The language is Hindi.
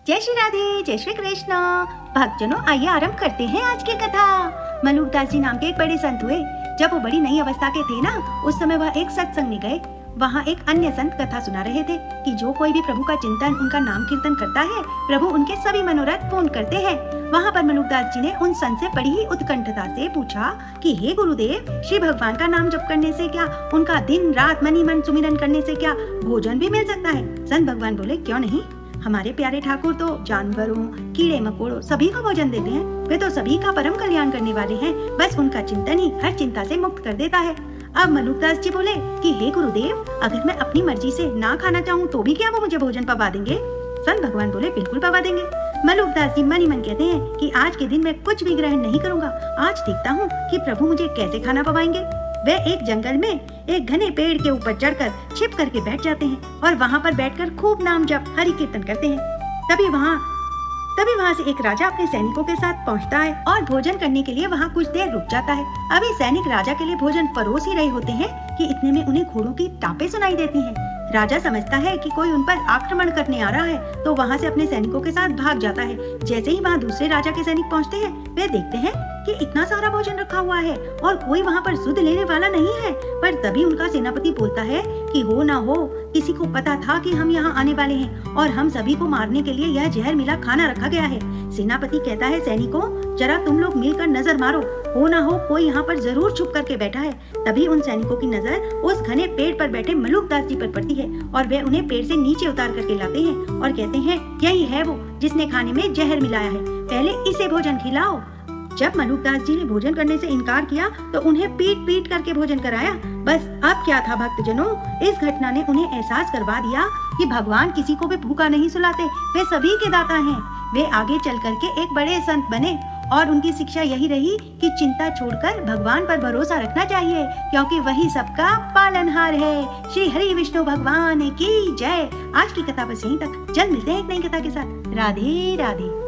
जय श्री राधे, जय श्री कृष्ण। भक्तजनों, आइए आरंभ करते हैं आज की कथा। मलुकदास जी नाम के एक बड़े संत हुए। जब वो बड़ी नई अवस्था के थे ना, उस समय वह एक सत्संग में गए। वहाँ एक अन्य संत कथा सुना रहे थे कि जो कोई भी प्रभु का चिंतन, उनका नाम कीर्तन करता है, प्रभु उनके सभी मनोरथ पूर्ण करते हैं। वहाँ पर मलुकदास जी ने उन संत से बड़ी ही उत्कंठता से पूछा कि हे गुरुदेव, श्री भगवान का नाम जप करने से क्या, उनका दिन रात मनी मन सुमिरन करने से क्या भोजन भी मिल सकता है? संत भगवान बोले, क्यों नहीं, हमारे प्यारे ठाकुर तो जानवरों, कीड़े मकोड़ों सभी को भोजन देते हैं। वे तो सभी का परम कल्याण करने वाले हैं। बस उनका चिंतन ही हर चिंता से मुक्त कर देता है। अब मलुकदास जी बोले कि हे गुरुदेव, अगर मैं अपनी मर्जी से ना खाना चाहूँ तो भी क्या वो मुझे भोजन पवा देंगे? संत भगवान बोले, बिल्कुल पवा देंगे। मलुकदास जी मन ही मन कहते हैं कि आज के दिन मैं कुछ भी ग्रहण नहीं करूँगा। आज देखता हूँ कि प्रभु मुझे कैसे खाना पवाएंगे। वे एक जंगल में एक घने पेड़ के ऊपर चढ़कर छिप करके बैठ जाते हैं और वहाँ पर बैठकर खूब नाम जप हरि कीर्तन करते हैं। तभी वहाँ से एक राजा अपने सैनिकों के साथ पहुँचता है और भोजन करने के लिए वहाँ कुछ देर रुक जाता है। अभी सैनिक राजा के लिए भोजन परोस ही रहे होते हैं कि इतने में उन्हें घोड़ों की टापें सुनाई देती हैं। राजा समझता है कि कोई उन पर आक्रमण करने आ रहा है, तो वहाँ से अपने सैनिकों के साथ भाग जाता है। जैसे ही वहाँ दूसरे राजा के सैनिक पहुँचते हैं, वे देखते हैं कि इतना सारा भोजन रखा हुआ है और कोई वहाँ पर सुध लेने वाला नहीं है। पर तभी उनका सेनापति बोलता है कि हो ना हो, किसी को पता था कि हम यहाँ आने वाले हैं और हम सभी को मारने के लिए यह जहर मिला खाना रखा गया है। सेनापति कहता है, सैनिकों, जरा तुम लोग मिलकर नजर मारो, हो ना हो कोई यहाँ पर जरूर छुप करके बैठा है। तभी उन सैनिकों की नजर उस घने पेड़ पर बैठे मलुकदास जी पर पड़ती है और वे उन्हें पेड़ से नीचे उतार करके लाते हैं और कहते हैं, यही है वो जिसने खाने में जहर मिलाया है, पहले इसे भोजन खिलाओ। जब मलुकदास जी ने भोजन करने से इनकार किया तो उन्हें पीट पीट करके भोजन कराया। बस अब क्या था भक्तजनों, इस घटना ने उन्हें एहसास करवा दिया कि भगवान किसी को भी भूखा नहीं सुलाते, वे सभी के दाता हैं। वे आगे चल करके एक बड़े संत बने और उनकी शिक्षा यही रही कि चिंता छोड़कर भगवान पर भरोसा रखना चाहिए, क्योंकि वही सबका पालनहार है। श्री हरि विष्णु भगवान की जय। आज की कथा बस यहीं तक। जल्द मिलते हैं एक नई कथा के साथ। राधे राधे।